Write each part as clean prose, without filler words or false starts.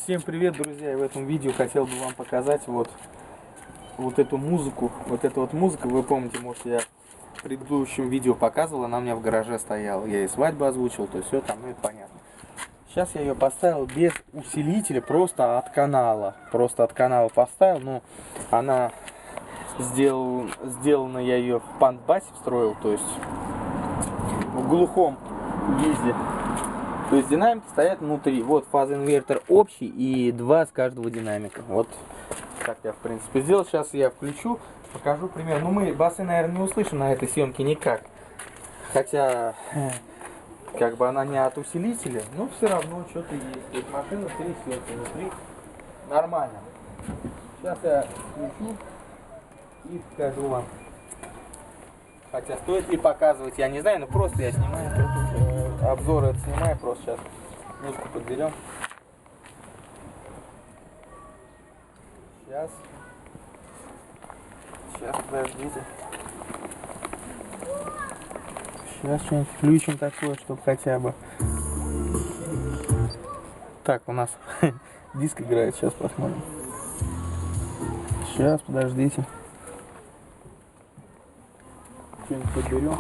Всем привет, друзья! И в этом видео хотел бы вам показать вот эту музыку. Вот эта вот музыка, вы помните, может, я в предыдущем видео показывал, она у меня в гараже стояла. Я и свадьбу озвучил, то все там, ну это понятно. Сейчас я ее поставил без усилителя, просто от канала. Просто от канала поставил, но она сделана, я ее в пант-басе встроил, то есть в глухом виде. То есть динамики стоят внутри. Вот фазоинвертор общий и два с каждого динамика. Вот так я в принципе сделал. Сейчас я включу, покажу пример. Ну мы басы, наверное, не услышим на этой съемке никак. Хотя как бы она не от усилителя, но все равно что-то есть. То есть машина трясется внутри. Нормально. Сейчас я включу и покажу вам. Хотя стоит ли показывать, я не знаю, но просто я снимаю. Обзор это снимаю, просто сейчас музыку подберем. Сейчас, подождите. Сейчас что-нибудь включим такое, чтобы хотя бы. Так, у нас диск играет, сейчас посмотрим. Сейчас, подождите. Что-нибудь подберем.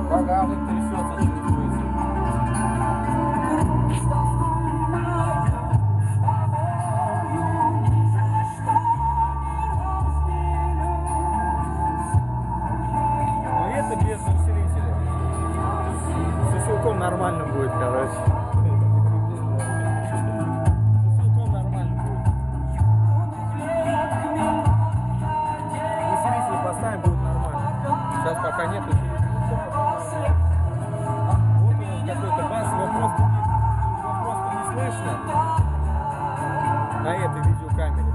Багажник трясется очень быстро. Но это без усилителя. С усилком нормально будет, короче. С усилком нормально будет. Усилитель поставим, будет нормально. Сейчас пока нет усилителя. Вот у нас какой-то бас, его просто не слышно на этой видеокамере.